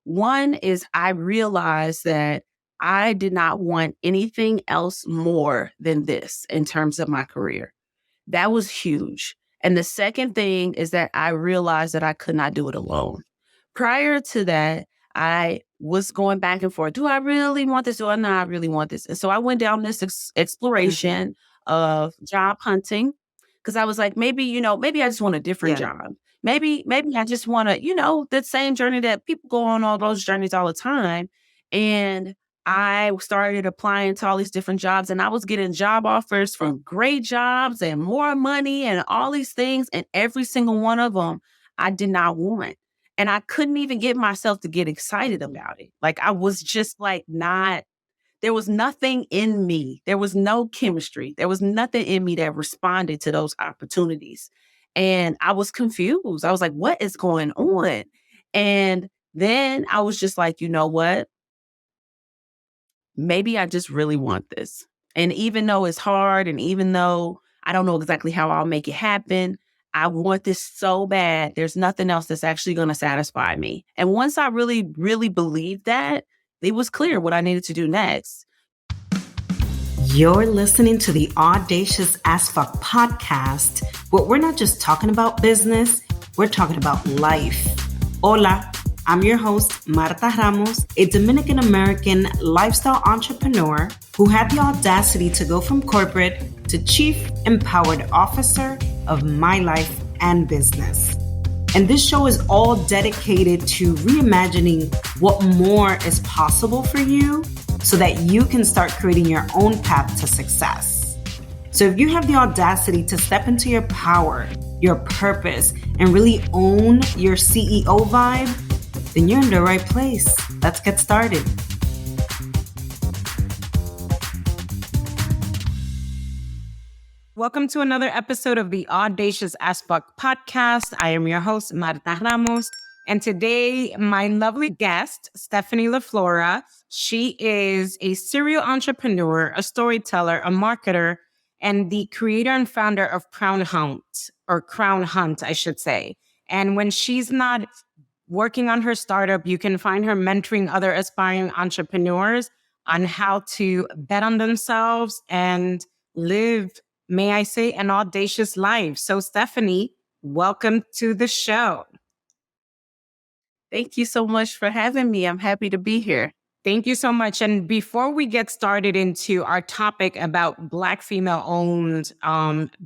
One is I realized that I did not want anything else more than this in terms of my career. That was huge. And the second thing is that I realized that I could not do it alone. Prior to that, I was going back and forth. Do I really want this? Do I not really want this? And so I went down this exploration of job hunting because I was like, maybe, maybe I just want a different job. Maybe I just want to, the same journey that people go on all those journeys all the time. And I started applying to all these different jobs and I was getting job offers from great jobs and more money and all these things. And every single one of them I did not want. And I couldn't even get myself to get excited about it. Like I was just like there was nothing in me. There was no chemistry. There was nothing in me that responded to those opportunities. And I was confused. I was like, what is going on? And then I was just like, you know what? Maybe I just really want this. And even though it's hard and even though I don't know exactly how I'll make it happen, I want this so bad. There's nothing else that's actually going to satisfy me. And once I really, really believed that, it was clear what I needed to do next. You're listening to the Audacious as Fuck podcast, where we're not just talking about business, we're talking about life. Hola, I'm your host, Marta Ramos, a Dominican-American lifestyle entrepreneur who had the audacity to go from corporate to Chief Empowered Officer of my life and business. And this show is all dedicated to reimagining what more is possible for you so that you can start creating your own path to success. So if you have the audacity to step into your power, your purpose, and really own your CEO vibe, then you're in the right place. Let's get started. Welcome to another episode of the Audacious as Fuck podcast. I am your host, Marta Ramos. And today, my lovely guest, Stephanie LaFlora, she is a serial entrepreneur, a storyteller, a marketer, and the creator and founder of Crownhunt, I should say. And when she's not working on her startup, you can find her mentoring other aspiring entrepreneurs on how to bet on themselves and live, may I say, an audacious life. So Stephanie, welcome to the show. Thank you so much for having me. I'm happy to be here. Thank you so much. And before we get started into our topic about Black female-owned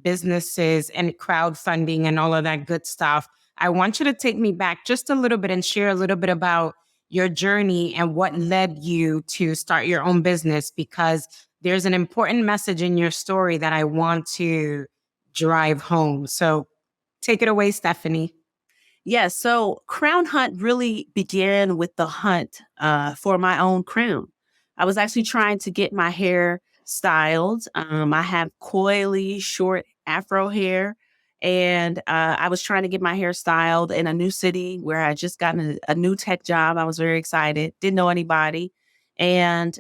businesses and crowdfunding and all of that good stuff, I want you to take me back just a little bit and share a little bit about your journey and what led you to start your own business, because there's an important message in your story that I want to drive home. So take it away, Stephanie. Yes. So Crownhunt really began with the hunt for my own crown. I was actually trying to get my hair styled. I have coily, short Afro hair. And I was trying to get my hair styled in a new city where I just gotten a new tech job. I was very excited. Didn't know anybody. And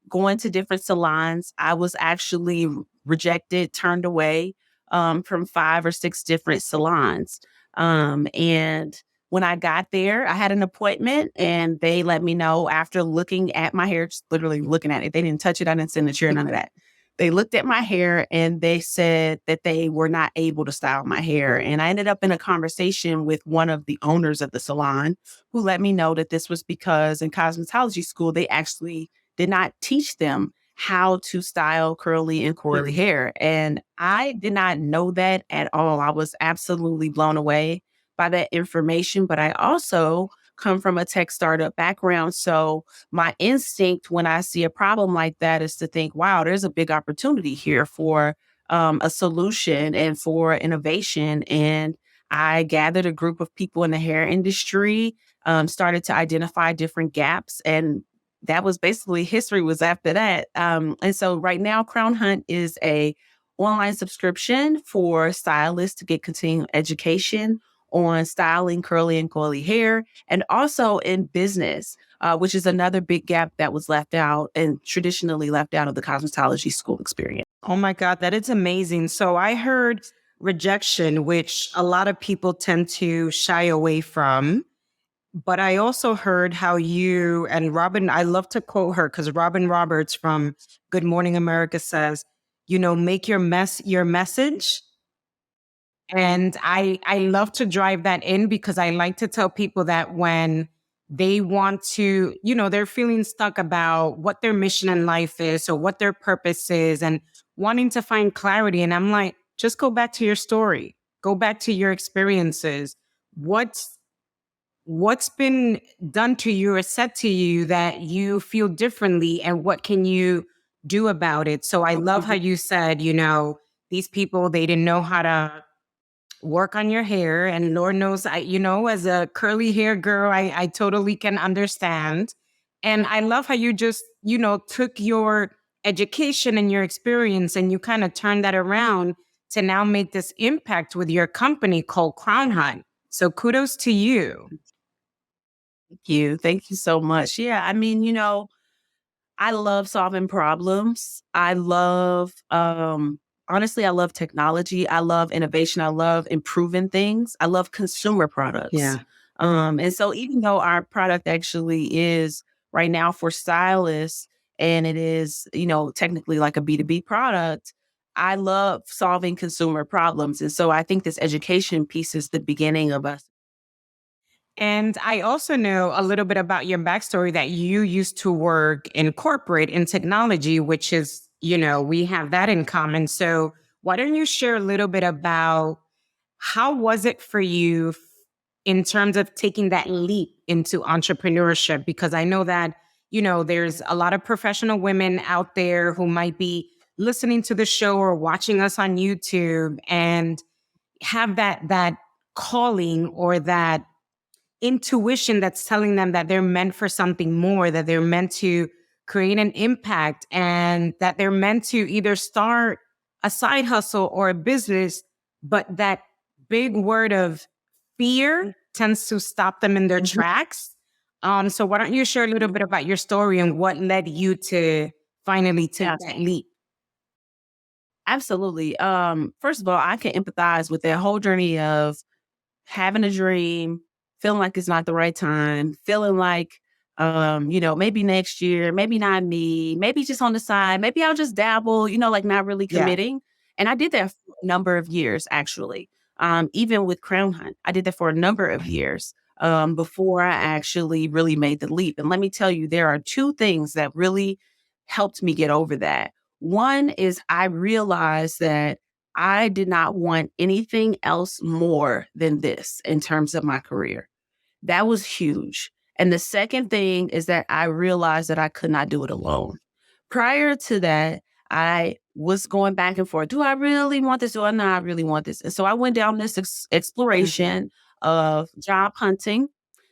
going to different salons, I was actually rejected, turned away from 5 or 6 different salons. And when I got there, I had an appointment and they let me know after looking at my hair, just literally looking at it. They didn't touch it. I didn't send a chair, none of that. They looked at my hair and they said that they were not able to style my hair. And I ended up in a conversation with one of the owners of the salon who let me know that this was because in cosmetology school, they actually did not teach them how to style curly and coily hair. And I did not know that at all. I was absolutely blown away by that information, but I also come from a tech startup background. So my instinct when I see a problem like that is to think, wow, there's a big opportunity here for a solution and for innovation. And I gathered a group of people in the hair industry, started to identify different gaps, and that was basically history was after that. And so right now, Crownhunt is a online subscription for stylists to get continuing education on styling curly and coily hair, and also in business, which is another big gap that was left out and traditionally left out of the cosmetology school experience. Oh my God, that is amazing. So I heard rejection, which a lot of people tend to shy away from. But I also heard how you and Robin, I love to quote her because Robin Roberts from Good Morning America says, make your message. And I love to drive that in because I like to tell people that when they want to, they're feeling stuck about what their mission in life is or what their purpose is and wanting to find clarity. And I'm like, just go back to your story, go back to your experiences. What's been done to you or said to you that you feel differently, and what can you do about it? So I love how you said, these people, they didn't know how to work on your hair, and Lord knows, as a curly hair girl, I totally can understand. And I love how you just, took your education and your experience and you kind of turned that around to now make this impact with your company called Crownhunt. So kudos to you. Thank you. Thank you so much. Yeah. I mean, I love solving problems. Honestly, I love technology. I love innovation. I love improving things. I love consumer products. Yeah. And so even though our product actually is right now for stylists and it is, technically like a B2B product, I love solving consumer problems. And so I think this education piece is the beginning of us. And I also know a little bit about your backstory that you used to work in corporate in technology, which is, we have that in common. So why don't you share a little bit about how was it for you in terms of taking that leap into entrepreneurship? Because I know that, there's a lot of professional women out there who might be listening to the show or watching us on YouTube and have that calling or that intuition that's telling them that they're meant for something more, that they're meant to create an impact, and that they're meant to either start a side hustle or a business, but that big word of fear tends to stop them in their tracks. So why don't you share a little bit about your story and what led you to finally take that leap? Absolutely. First of all, I can empathize with that whole journey of having a dream, feeling like it's not the right time, feeling like, maybe next year, maybe not me, maybe just on the side, maybe I'll just dabble, like not really Yeah. committing. And I did that for a number of years, actually. Even with Crownhunt, I did that for a number of years before I actually really made the leap. And let me tell you, there are two things that really helped me get over that. One is I realized that I did not want anything else more than this in terms of my career. That was huge. And the second thing is that I realized that I could not do it alone. Prior to that, I was going back and forth. Do I really want this? Do I not really want this? And so I went down this exploration of job hunting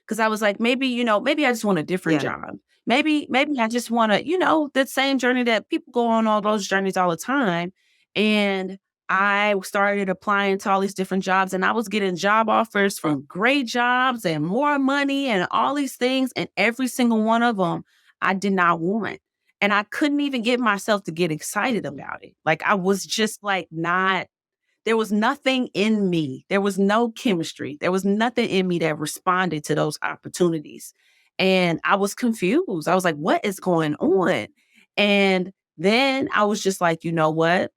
because I was like, maybe I just want a different job. Maybe I just want to, that same journey that people go on all those journeys all the time. And I started applying to all these different jobs and I was getting job offers from great jobs and more money and all these things. And every single one of them I did not want. And I couldn't even get myself to get excited about it. Like I was just like there was nothing in me. There was no chemistry. There was nothing in me that responded to those opportunities. And I was confused. I was like, what is going on? And then I was just like, you know what?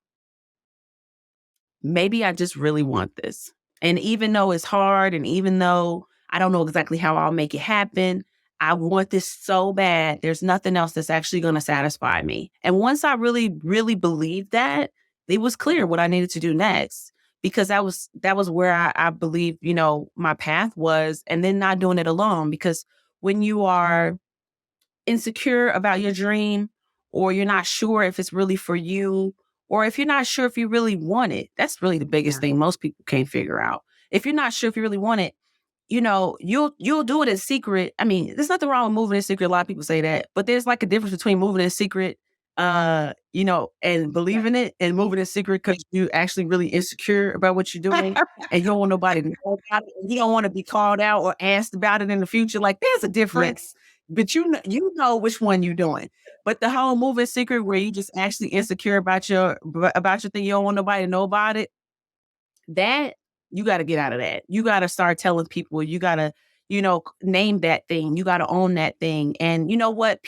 Maybe I just really want this. And even though it's hard and even though I don't know exactly how I'll make it happen, I want this so bad. There's nothing else that's actually going to satisfy me. And once I really, really believed that, it was clear what I needed to do next because that was where I believe, my path was, and then not doing it alone. Because when you are insecure about your dream, or you're not sure if it's really for you, or if you're not sure if you really want it, that's really the biggest thing most people can't figure out. If you're not sure if you really want it, you'll do it in secret. I mean, there's nothing wrong with moving in secret. A lot of people say that, but there's like a difference between moving in secret, and believing it, and moving in secret because you actually really insecure about what you're doing and you don't want nobody to know about it. And you don't want to be called out or asked about it in the future. Like there's a difference, but you know which one you're doing. But the whole moving secret where you just actually insecure about your thing, you don't want nobody to know about it. That you got to get out of that. You got to start telling people. You got to name that thing. You got to own that thing. And you know what?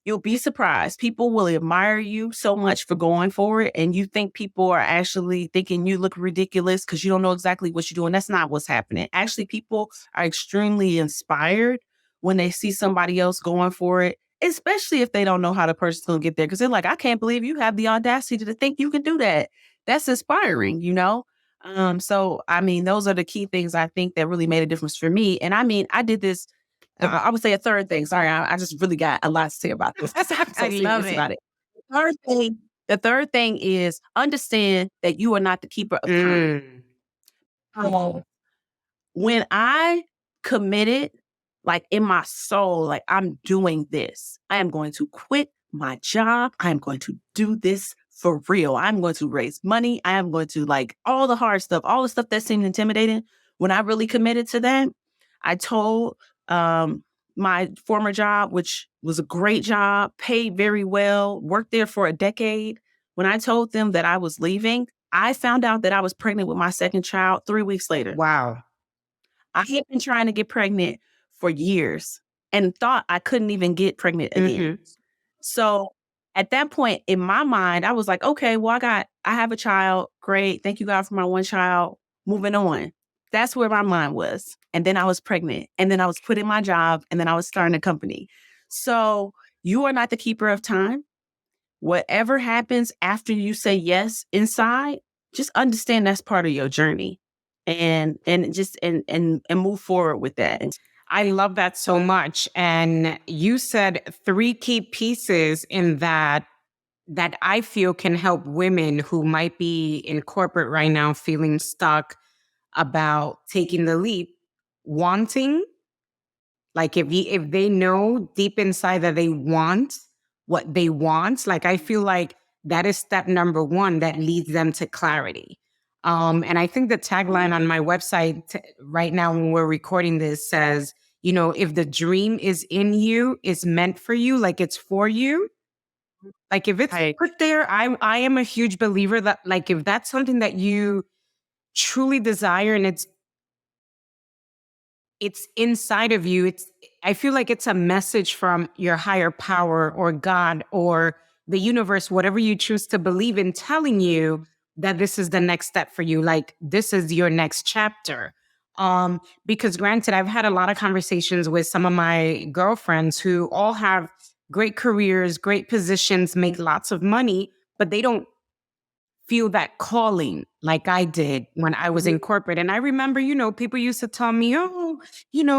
You'll be surprised. People will admire you so much for going for it. And you think people are actually thinking you look ridiculous because you don't know exactly what you're doing. That's not what's happening. Actually, people are extremely inspired when they see somebody else going for it, especially if they don't know how the person's going to get there. Because they're like, I can't believe you have the audacity to think you can do that. That's inspiring, So, I mean, those are the key things I think that really made a difference for me. And I mean, I did this. I would say a third thing. Sorry, I just really got a lot to say about this. I'm so I love serious it. about it. The third thing is understand that you are not the keeper of time. When I committed, like in my soul, like I'm doing this, I am going to quit my job. I am going to do this for real. I'm going to raise money. I am going to like all the hard stuff, all the stuff that seemed intimidating. When I really committed to that, I told my former job, which was a great job, paid very well, worked there for a decade. When I told them that I was leaving, I found out that I was pregnant with my second child 3 weeks later. Wow. I had been trying to get pregnant for years and thought I couldn't even get pregnant again. So at that point in my mind, I was like, okay, well, I have a child. Great. Thank you, God, for my one child. Moving on. That's where my mind was. And then I was pregnant. And then I was quitting my job. And then I was starting a company. So you are not the keeper of time. Whatever happens after you say yes inside, just understand that's part of your journey. And just and move forward with that. I love that so much. And you said 3 key pieces in that I feel can help women who might be in corporate right now feeling stuck about taking the leap. Wanting, like if they know deep inside that they want what they want, like I feel like that is step number 1 that leads them to clarity. And I think the tagline on my website right now when we're recording this says, if the dream is in you, it's meant for you, like it's for you. Like if it's put there, I am a huge believer that like if that's something that you truly desire and it's inside of you, I feel like it's a message from your higher power or God or the universe, whatever you choose to believe in, telling you that this is the next step for you. Like this is your next chapter. Because granted, I've had a lot of conversations with some of my girlfriends who all have great careers, great positions, make lots of money, but they don't feel that calling like I did when I was in corporate. And I remember, people used to tell me,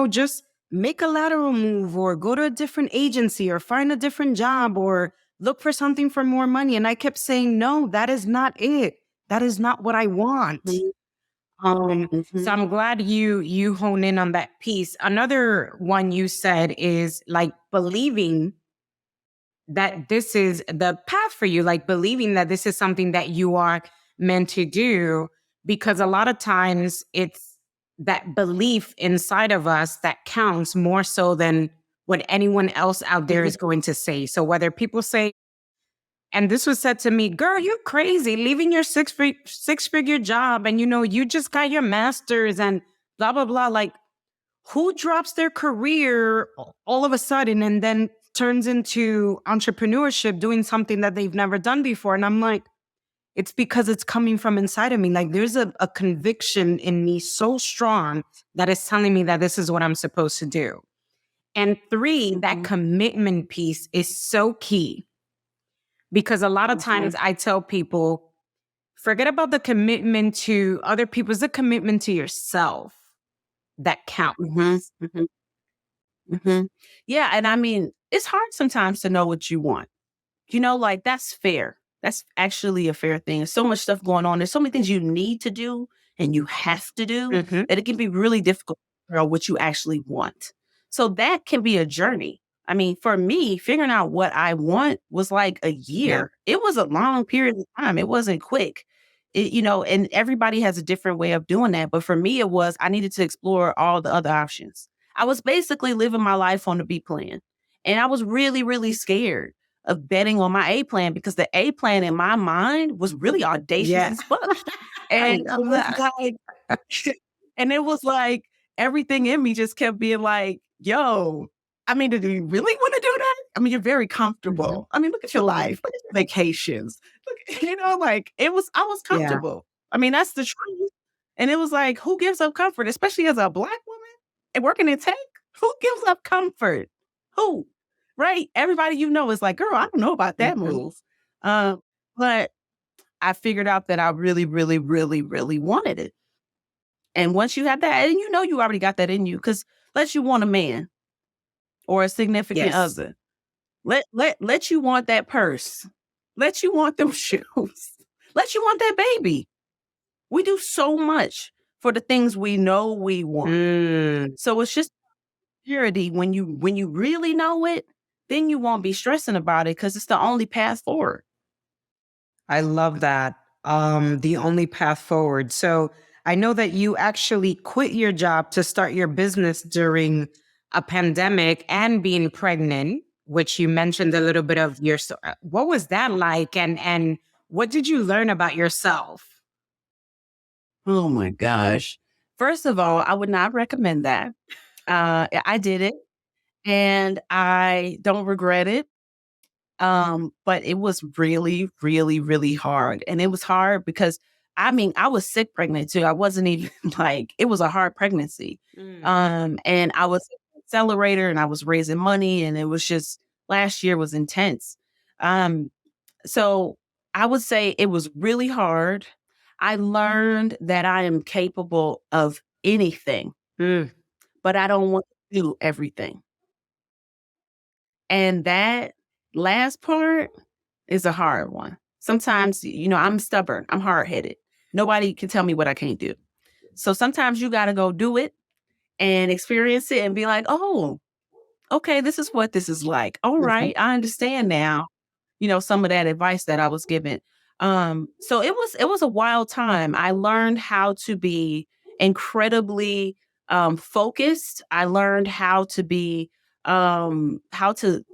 just make a lateral move or go to a different agency or find a different job or look for something for more money. And I kept saying, no, that is not it. That is not what I want. So I'm glad you hone in on that piece. Another one you said is like believing that this is the path for you, like believing that this is something that you are meant to do, because a lot of times it's that belief inside of us that counts more so than what anyone else out there is going to say. So whether people say, and this was said to me, girl, you're crazy, leaving your six-figure job and, you just got your master's and blah, blah, blah. Like, who drops their career all of a sudden and then turns into entrepreneurship, doing something that they've never done before? And I'm like, it's because it's coming from inside of me. Like there's a conviction in me so strong that is telling me that this is what I'm supposed to do. And 3, that commitment piece is so key. Because a lot of times I tell people, forget about the commitment to other people. It's the commitment to yourself that counts. Yeah. And I mean, it's hard sometimes to know what you want. Like that's fair. That's actually a fair thing. There's so much stuff going on. There's so many things you need to do and you have to do that it can be really difficult to figure out what you actually want. So that can be a journey. I mean, for me, figuring out what I want was like a year. Yeah. It was a long period of time. It wasn't quick. And everybody has a different way of doing that. But for me, it was I needed to explore all the other options. I was basically living my life on the B plan. And I was really, really scared of betting on my A plan because the A plan in my mind was really audacious as fuck. And it was like, everything in me just kept being like, yo, I mean, do you really want to do that? I mean, you're very comfortable. I mean, look at your life, look at your vacations. Look, like I was Yeah. comfortable. I mean, that's the truth. And it was like, who gives up comfort, especially as a Black woman and working in tech? Who gives up comfort? Who? Right? Everybody you know is like, girl, I don't know about that move. But I figured out that I really, really, really, really wanted it. And once you have that, and you know you already got that in you, because let you want a man or a significant Yes. other. Let you want that purse. Let you want them shoes. Let you want that baby. We do so much for the things we know we want. So it's just purity. When you really know it, then you won't be stressing about it because it's the only path forward. I love that. The only path forward. So I know that you actually quit your job to start your business during a pandemic and being pregnant, which you mentioned a little bit of your. What was that like, and what did you learn about yourself? Oh my gosh. First of all, I would not recommend that. I did it and I don't regret it. But it was really, really, really hard. And it was hard because I mean, I was sick pregnant too. I wasn't even like, it was a hard pregnancy. And I was an accelerator and I was raising money and it was just last year was intense. Um, so I would say it was really hard. I learned that I am capable of anything, but I don't want to do everything. And that last part is a hard one. Sometimes, I'm stubborn. I'm hard-headed. Nobody can tell me what I can't do. So sometimes you got to go do it and experience it and be like, oh, okay, this is what this is like. All right, I understand now, some of that advice that I was given. So it was a wild time. I learned how to be incredibly focused. I learned how to be how to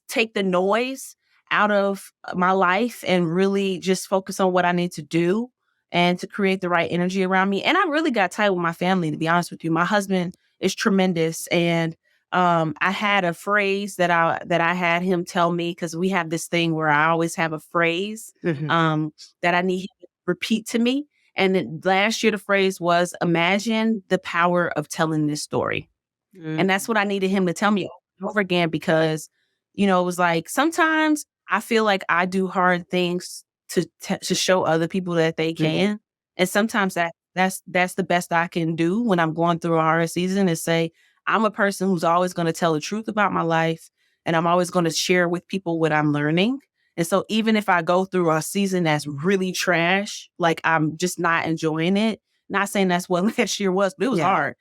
take the noise out of my life and really just focus on what I need to do and to create the right energy around me. And I really got tight with my family, to be honest with you. My husband is tremendous, and I had a phrase that I had him tell me, because we have this thing where I always have a phrase that I need him to repeat to me. And last year the phrase was, imagine the power of telling this story. And that's what I needed him to tell me over and over again, because, it was like, sometimes I feel like I do hard things to show other people that they can. And sometimes that's the best I can do when I'm going through a hard season, is say, I'm a person who's always going to tell the truth about my life, and I'm always going to share with people what I'm learning. And so even if I go through a season that's really trash, like I'm just not enjoying it, not saying that's what last year was, but it was hard.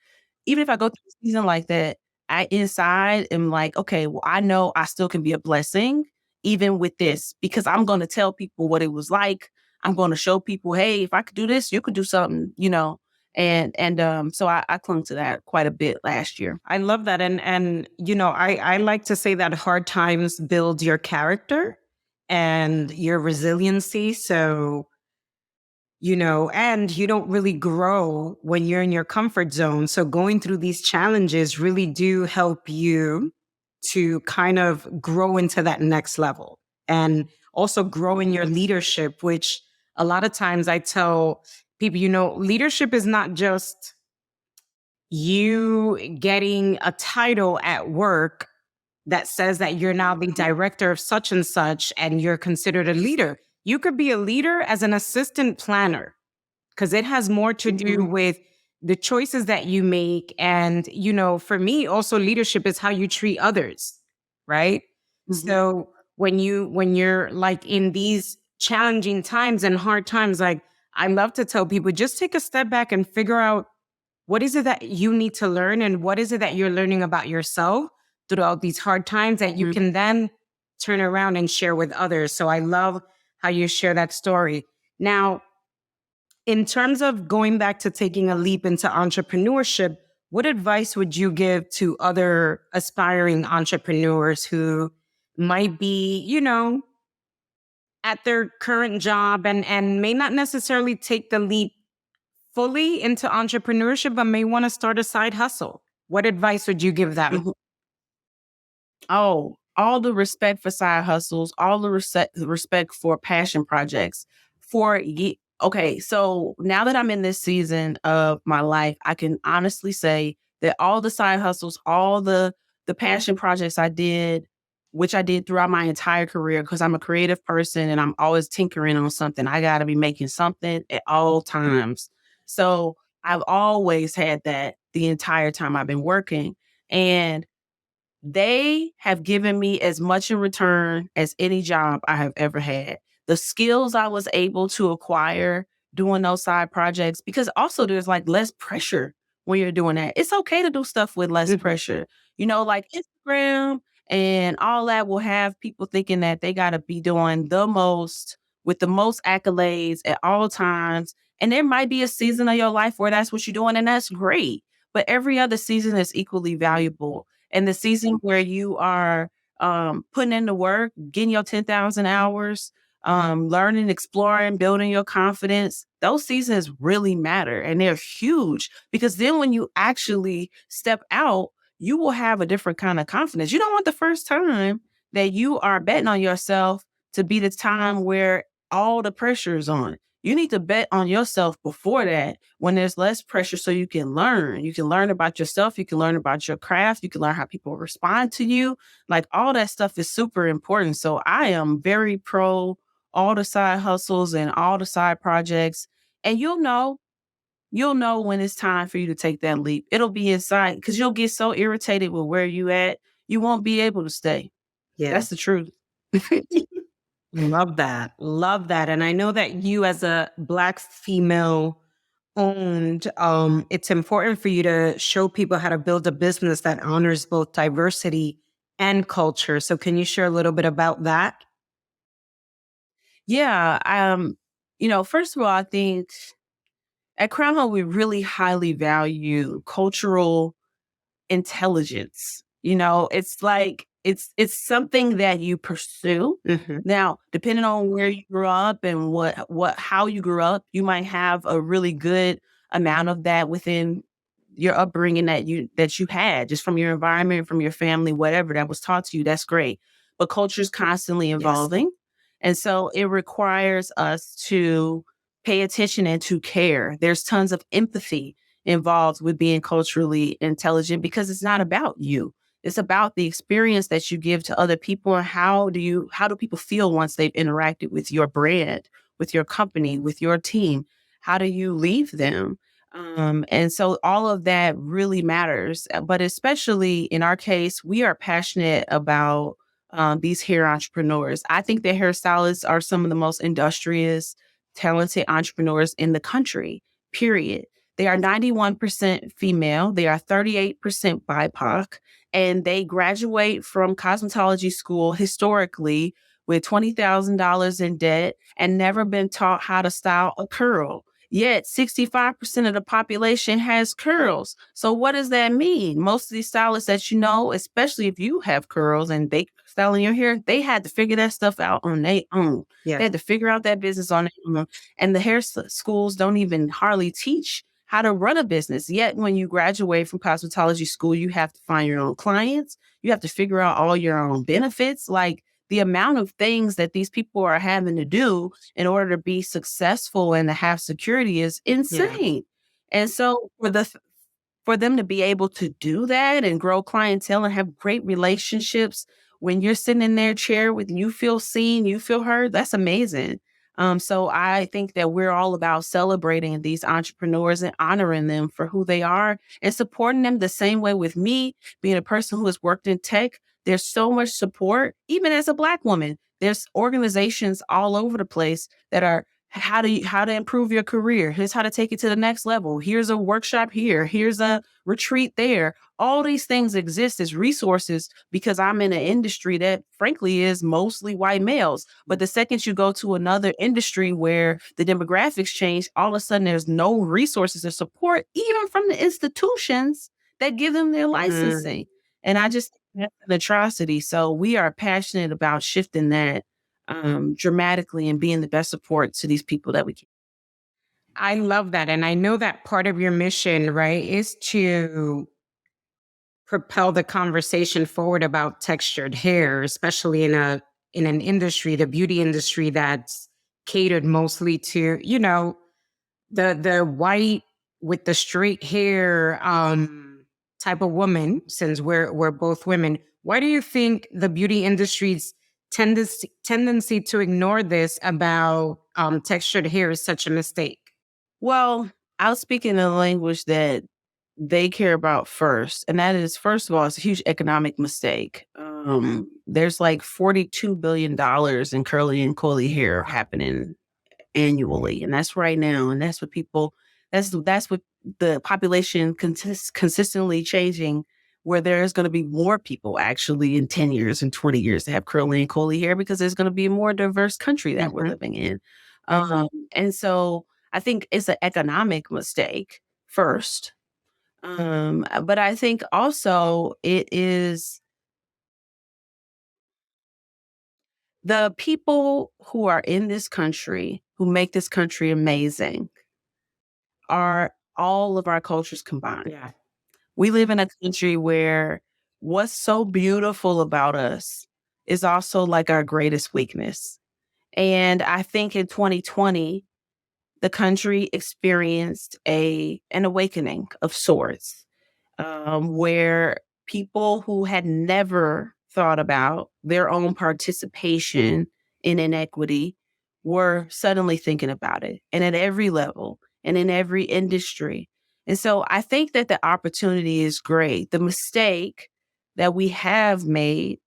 Even if I go through a season like that, I inside am like, okay, well, I know I still can be a blessing even with this, because I'm going to tell people what it was like. I'm going to show people, hey, if I could do this, you could do something. So I clung to that quite a bit last year. I love that. And I like to say that hard times build your character and your resiliency. So, and you don't really grow when you're in your comfort zone. So going through these challenges really do help you to kind of grow into that next level, and also grow in your leadership, which a lot of times I tell people, leadership is not just you getting a title at work that says that you're now the director of such and such and you're considered a leader. You could be a leader as an assistant planner, because it has more to do with the choices that you make. And, for me, also leadership is how you treat others, right? So when you're like in these challenging times and hard times, like I love to tell people, just take a step back and figure out, what is it that you need to learn, and what is it that you're learning about yourself throughout these hard times that you can then turn around and share with others. So I love how you share that story. Now, in terms of going back to taking a leap into entrepreneurship, what advice would you give to other aspiring entrepreneurs who might be, at their current job and may not necessarily take the leap fully into entrepreneurship but may want to start a side hustle? What advice would you give them? Mhm. Oh, all the respect for side hustles, all the respect for passion projects. Okay, so now that I'm in this season of my life, I can honestly say that all the side hustles, all the passion projects I did, which I did throughout my entire career, because I'm a creative person and I'm always tinkering on something. I got to be making something at all times. So I've always had that the entire time I've been working. And they have given me as much in return as any job I have ever had. The skills I was able to acquire doing those side projects, because also there's like less pressure when you're doing that. It's okay to do stuff with less Mhm. pressure. Like Instagram and all that will have people thinking that they got to be doing the most with the most accolades at all times. And there might be a season of your life where that's what you're doing, and that's great. But every other season is equally valuable, and the season where you are putting in the work, getting your 10,000 hours, learning, exploring, building your confidence, those seasons really matter. And they're huge, because then when you actually step out, you will have a different kind of confidence. You don't want the first time that you are betting on yourself to be the time where all the pressure is on. You need to bet on yourself before that, when there's less pressure, so you can learn. You can learn about yourself. You can learn about your craft. You can learn how people respond to you. Like, all that stuff is super important. So I am very pro all the side hustles and all the side projects. And you'll know when it's time for you to take that leap. It'll be inside, because you'll get so irritated with where you at, you won't be able to stay. Yeah. That's the truth. Love that. Love that. And I know that you, as a Black female owned, it's important for you to show people how to build a business that honors both diversity and culture. So can you share a little bit about that? Yeah. First of all, I think at Crownhunt, we really highly value cultural intelligence. It's like it's something that you pursue. Hmm. Now, depending on where you grew up and how you grew up, you might have a really good amount of that within your upbringing that you had, just from your environment, from your family, whatever that was taught to you. That's great. But culture is constantly Yes. evolving. And so it requires us to pay attention and to care. There's tons of empathy involved with being culturally intelligent, because it's not about you. It's about the experience that you give to other people, and how do people feel once they've interacted with your brand, with your company, with your team? How do you leave them? And so all of that really matters. But especially in our case, we are passionate about these hair entrepreneurs. I think that hairstylists are some of the most industrious, talented entrepreneurs in the country, period. They are 91% female. They are 38% BIPOC, and they graduate from cosmetology school historically with $20,000 in debt and never been taught how to style a curl. Yet 65% of the population has curls. So what does that mean? Most of these stylists that especially if you have curls and they styling your hair, they had to figure that stuff out on their own. They Yes. had to figure out that business on their own. And the schools don't even hardly teach how to run a business. Yet when you graduate from cosmetology school, you have to find your own clients. You have to figure out all your own benefits. Like, the amount of things that these people are having to do in order to be successful and to have security is Yeah. insane. And so for them to be able to do that and grow clientele and have great relationships, when you're sitting in their chair with you feel seen, you feel heard, that's amazing. So I think that we're all about celebrating these entrepreneurs and honoring them for who they are and supporting them the same way. With me being a person who has worked in tech, there's so much support. Even as a Black woman, there's organizations all over the place that are how to improve your career. Here's how to take it to the next level. Here's a workshop here. Here's a retreat there. All these things exist as resources, because I'm in an industry that frankly is mostly white males. But the second you go to another industry where the demographics change, all of a sudden there's no resources or support, even from the institutions that give them their Mm. licensing. And I just think that's an atrocity. So we are passionate about shifting that dramatically and being the best support to these people that we can. I love that. And I know that part of your mission, right, is to propel the conversation forward about textured hair, especially in an industry, the beauty industry, that's catered mostly to, the white with the straight hair type of woman. Since we're both women, why do you think the beauty industry's tendency to ignore this about textured hair is such a mistake? Well, I'll speak in a language that they care about first. And that is, first of all, it's a huge economic mistake. There's like $42 billion in curly and coily hair happening annually. And that's right now. And that's what people, that's what the population consistently changing, where there's going to be more people actually in 10 years and 20 years to have curly and coily hair, because there's going to be a more diverse country that we're living in. And so I think it's an economic mistake first. But I think also it is the people who are in this country who make this country amazing are all of our cultures combined. Yeah. We live in a country where what's so beautiful about us is also like our greatest weakness. And I think in 2020, the country experienced an awakening of sorts, where people who had never thought about their own participation in inequity were suddenly thinking about it, and at every level and in every industry. And so I think that the opportunity is great. The mistake that we have made,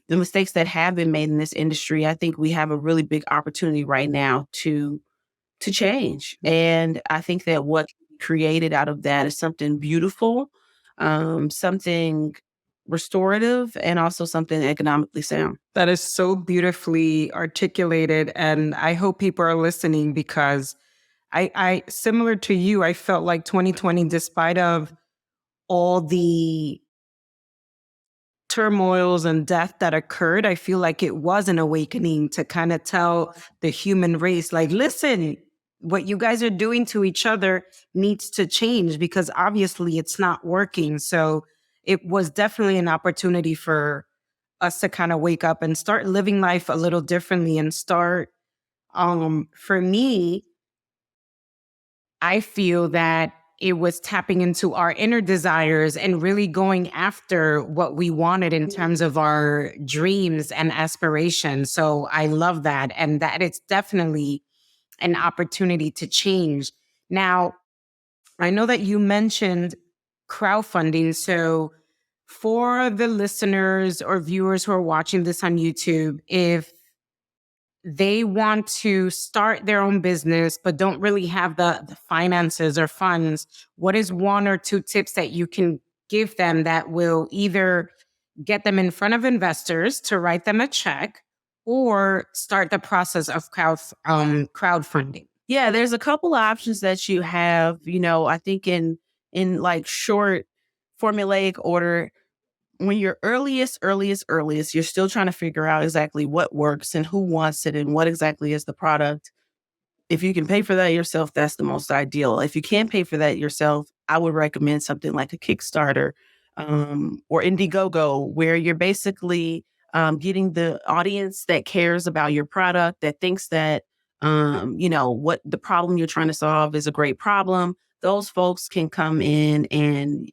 the mistakes that have been made in this industry, I think we have a really big opportunity right now to change. And I think that what created out of that is something beautiful, something restorative, and also something economically sound. That is so beautifully articulated. And I hope people are listening, because I similar to you, I felt like 2020, despite of all the turmoils and death that occurred, I feel like it was an awakening to kind of tell the human race, like, listen, what you guys are doing to each other needs to change, because obviously it's not working. So it was definitely an opportunity for us to kind of wake up and start living life a little differently, and start, for me, I feel that it was tapping into our inner desires and really going after what we wanted in terms of our dreams and aspirations. So I love that. And that it's definitely an opportunity to change. Now, I know that you mentioned crowdfunding. So for the listeners or viewers who are watching this on YouTube, if they want to start their own business but don't really have the finances or funds, what is one or two tips that you can give them that will either get them in front of investors to write them a check, or start the process of crowdfunding? Yeah, there's a couple of options that you have. I think in like short formulaic order, when you're earliest, you're still trying to figure out exactly what works and who wants it and what exactly is the product. If you can pay for that yourself, that's the most ideal. If you can't pay for that yourself, I would recommend something like a Kickstarter, or Indiegogo, where you're basically getting the audience that cares about your product, that thinks that, what the problem you're trying to solve is a great problem. Those folks can come in and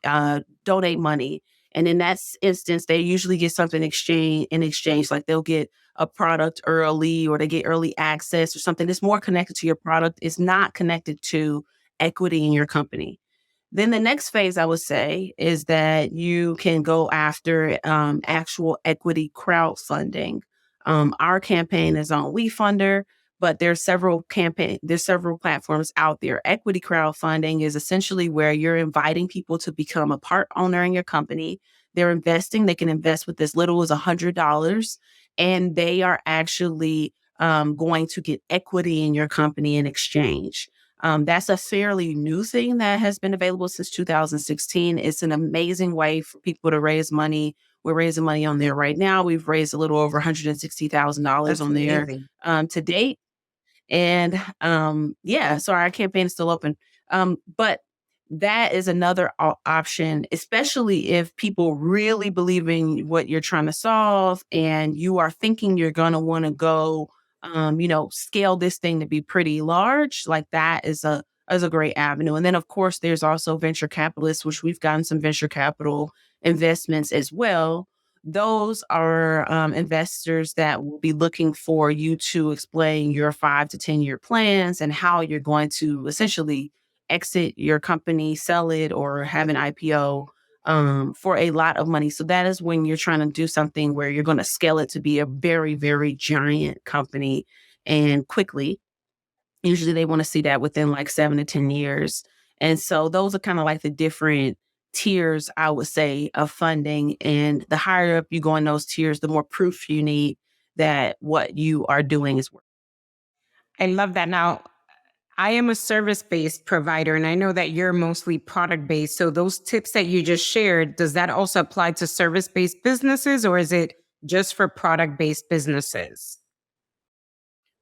donate money. And in that instance, they usually get something in exchange, like they'll get a product early, or they get early access or something that's more connected to your product. It's not connected to equity in your company. Then the next phase, I would say, is that you can go after actual equity crowdfunding. Our campaign is on WeFunder, but there's several platforms out there. Equity crowdfunding is essentially where you're inviting people to become a part owner in your company. They're investing. They can invest with as little as $100, and they are actually going to get equity in your company in exchange. That's a fairly new thing that has been available since 2016. It's an amazing way for people to raise money. We're raising money on there right now. We've raised a little over $160,000 on there to date. And yeah, so our campaign is still open. But that is another option, especially if people really believe in what you're trying to solve and you are thinking you're going to want to go, scale this thing to be pretty large. Like that is a great avenue. And then, of course, there's also venture capitalists, which we've gotten some venture capital investments as well. Those are investors that will be looking for you to explain your 5 to 10 year plans and how you're going to essentially exit your company, sell it, or have an IPO for a lot of money. So that is when you're trying to do something where you're going to scale it to be a very, very giant company and quickly. Usually they want to see that within like 7 to 10 years. And so those are kind of like the different tiers, I would say, of funding. And the higher up you go in those tiers, the more proof you need that what you are doing is working. I love that. Now, I am a service-based provider, and I know that you're mostly product-based. So those tips that you just shared, does that also apply to service-based businesses, or is it just for product-based businesses?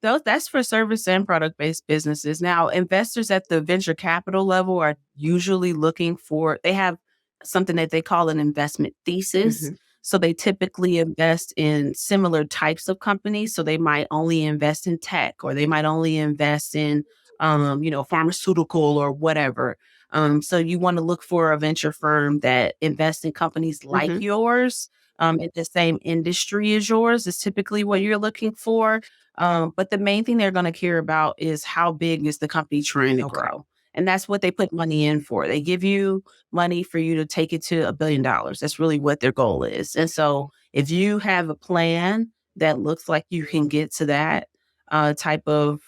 That's for service and product-based businesses. Now, investors at the venture capital level are usually looking for, they have something that they call an investment thesis. Mhm. So they typically invest in similar types of companies. So they might only invest in tech, or they might only invest in, pharmaceutical or whatever. So you want to look for a venture firm that invests in companies like Mhm. yours, in the same industry as yours is typically what you're looking for. But the main thing they're going to care about is how big is the company trying to Okay. grow. And that's what they put money in for. They give you money for you to take it to $1 billion. That's really what their goal is. And so if you have a plan that looks like you can get to that type of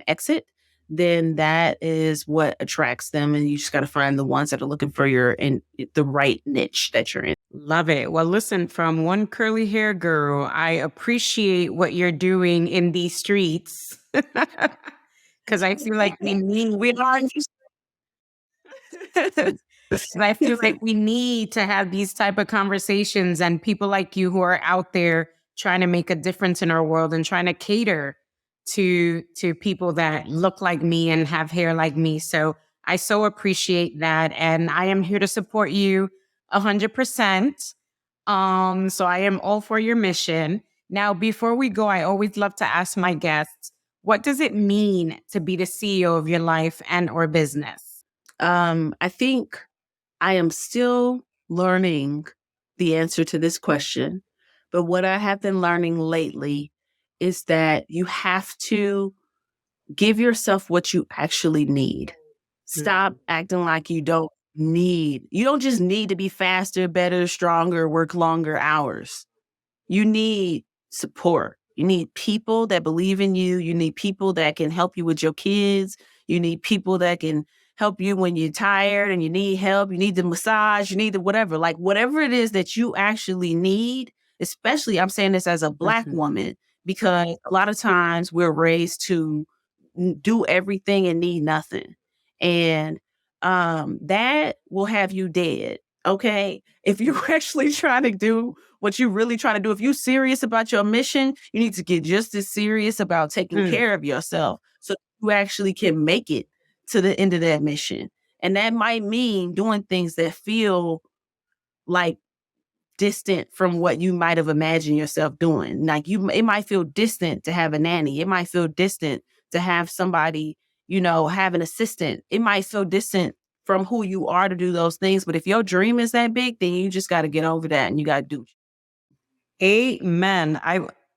exit, then that is what attracts them. And you just got to find the ones that are looking for in the right niche that you're in. Love it. Well, listen, from one curly hair girl, I appreciate what you're doing in these streets because I feel like we need. We are. And I feel like we need to have these type of conversations and people like you who are out there trying to make a difference in our world and trying to cater to people that look like me and have hair like me. So I so appreciate that. And I am here to support you 100%. So I am all for your mission. Now, before we go, I always love to ask my guests, what does it mean to be the CEO of your life and or business? I think I am still learning the answer to this question. But what I have been learning lately is that you have to give yourself what you actually need. Stop acting like you don't just need to be faster, better, stronger, work longer hours. You need support. You need people that believe in you. You need people that can help you with your kids. You need people that can help you when you're tired and you need help. You need the massage. You need the whatever. Like whatever it is that you actually need, especially I'm saying this as a Black Mhm. woman, because a lot of times we're raised to do everything and need nothing. And that will have you dead. Okay. If you're actually trying to do what you're really trying to do, if you're serious about your mission, you need to get just as serious about taking Mm. care of yourself so you actually can make it to the end of that mission. And that might mean doing things that feel like distant from what you might have imagined yourself doing. Like it might feel distant to have a nanny. It might feel distant to have somebody, have an assistant. It might feel distant from who you are to do those things. But if your dream is that big, then you just got to get over that and you got to do it. Amen.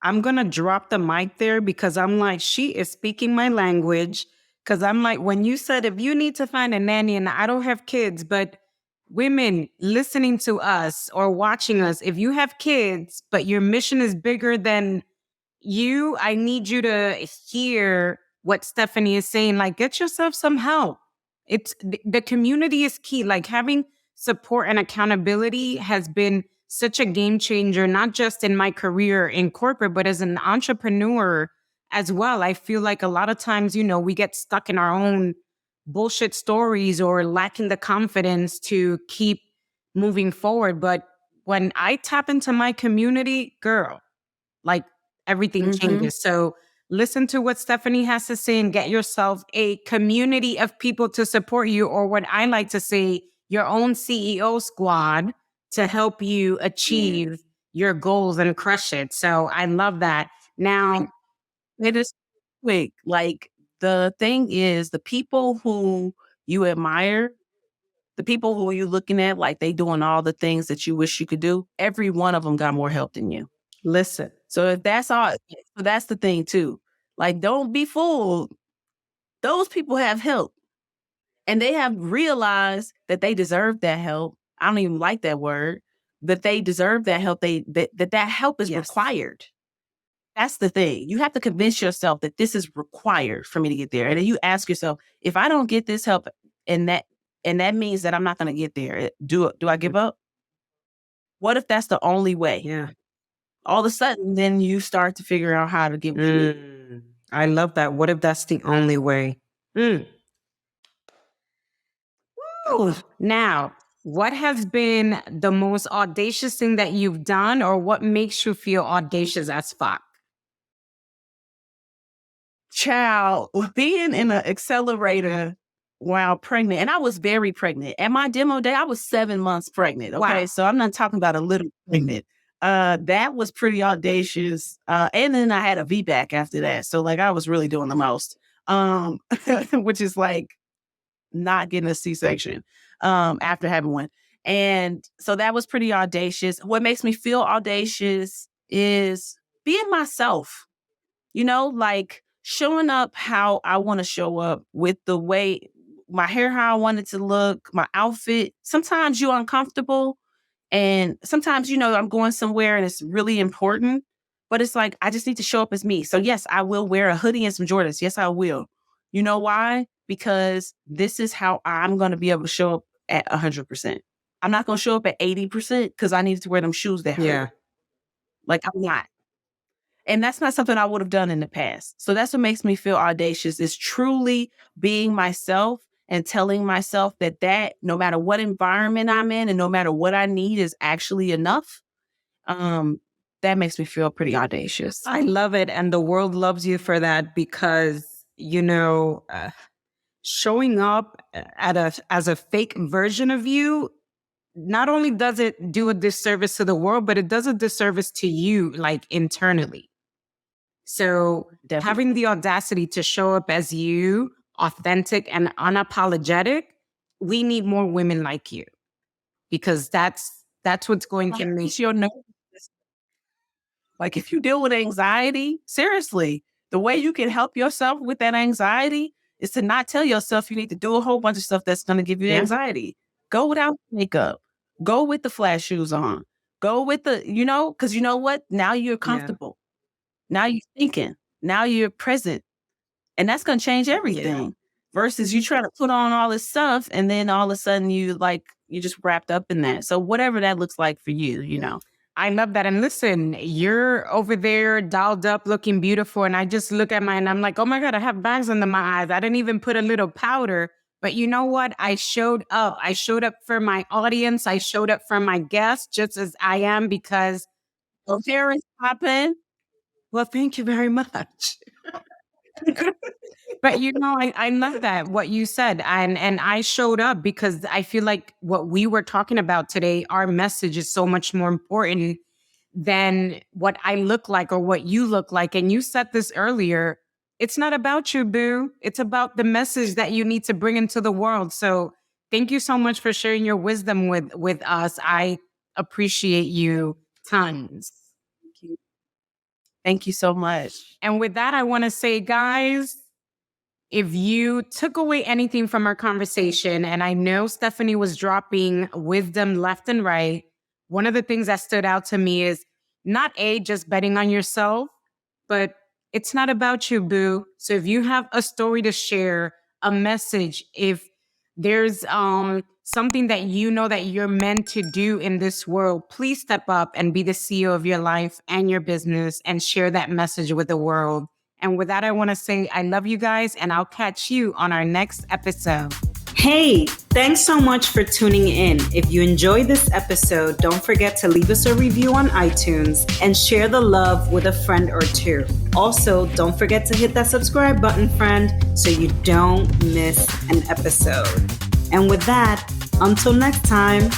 I'm gonna drop the mic there because I'm like, she is speaking my language. Because I'm like, when you said if you need to find a nanny, and I don't have kids, but women listening to us or watching us, if you have kids, but your mission is bigger than you, I need you to hear what Stephanie is saying. Like, get yourself some help. It's the community is key. Like having support and accountability has been such a game changer, not just in my career in corporate, but as an entrepreneur as well. I feel like a lot of times, we get stuck in our own bullshit stories or lacking the confidence to keep moving forward. But when I tap into my community, girl, like everything Mm-hmm. changes. So listen to what Stephanie has to say and get yourself a community of people to support you, or what I like to say, your own CEO squad to help you achieve your goals and crush it. So I love that. Now, It is quick. Like, the thing is, the people who you admire, the people who you looking at, like they doing all the things that you wish you could do, every one of them got more help than you. listen. So if that's all, so that's the thing too. Like, don't be fooled. Those people have help, and they have realized that they deserve that help. I don't even like that word, that they deserve that help. That help is required. That's the thing. You have to convince yourself that this is required for me to get there. And then you ask yourself, if I don't get this help, and that means that I'm not going to get there, do I give up? What if that's the only way? Yeah. All of a sudden, then you start to figure out how to get through it. I love that. What if that's the only way? Woo. Now, what has been the most audacious thing that you've done, or what makes you feel audacious as fuck? Child, being in an accelerator while pregnant, and I was very pregnant. At my demo day, I was 7 months pregnant. Okay, Wow. so I'm not talking about a little pregnant. That was pretty audacious. And then I had a VBAC after that. So like, I was really doing the most, which is like not getting a C-section after having one. And so that was pretty audacious. What makes me feel audacious is being myself, like showing up how I want to show up, with the way my hair, how I want it to look, my outfit. Sometimes you're uncomfortable, and sometimes, I'm going somewhere and it's really important, but it's like, I just need to show up as me. So yes, I will wear a hoodie and some Jordans. Yes, I will. You know why? Because this is how I'm going to be able to show up at 100%. I'm not going to show up at 80% because I needed to wear them shoes that hurt. Yeah. Like, I'm not. And that's not something I would have done in the past. So that's what makes me feel audacious, is truly being myself and telling myself that no matter what environment I'm in and no matter what I need is actually enough. That makes me feel pretty audacious. I love it. And the world loves you for that, because, showing up as a fake version of you, not only does it do a disservice to the world, but it does a disservice to you, like internally. So Definitely. Having the audacity to show up as you, authentic and unapologetic, we need more women like you, because that's what's going to make your nerves. Like, if you deal with anxiety, seriously, the way you can help yourself with that anxiety is to not tell yourself you need to do a whole bunch of stuff that's going to give you anxiety. Go without makeup. Go with the flat shoes on. Go with the, because you know what? Now you're comfortable. Now you're thinking. Now you're present. And that's going to change everything. Yeah. Versus you trying to put on all this stuff and then all of a sudden you're just wrapped up in that. So whatever that looks like for you, I love that. And listen, you're over there dolled up, looking beautiful. And I just look at mine and I'm like, oh my God, I have bags under my eyes. I didn't even put a little powder. But you know what? I showed up. I showed up for my audience. I showed up for my guests just as I am, because hair is popping. Well, thank you very much. But I love that, what you said. And I showed up because I feel like what we were talking about today, our message is so much more important than what I look like or what you look like. And you said this earlier. It's not about you, boo. It's about the message that you need to bring into the world. So thank you so much for sharing your wisdom with us. I appreciate you tons. Thank you so much. And with that, I want to say, guys, if you took away anything from our conversation, and I know Stephanie was dropping wisdom left and right, one of the things that stood out to me is not just betting on yourself, but it's not about you, boo. So if you have a story to share, a message, if there's something that that you're meant to do in this world, please step up and be the CEO of your life and your business and share that message with the world. And with that, I want to say I love you guys, and I'll catch you on our next episode. Hey, thanks so much for tuning in. If you enjoyed this episode, don't forget to leave us a review on iTunes and share the love with a friend or two. Also, don't forget to hit that subscribe button, friend, so you don't miss an episode. And with that, until next time,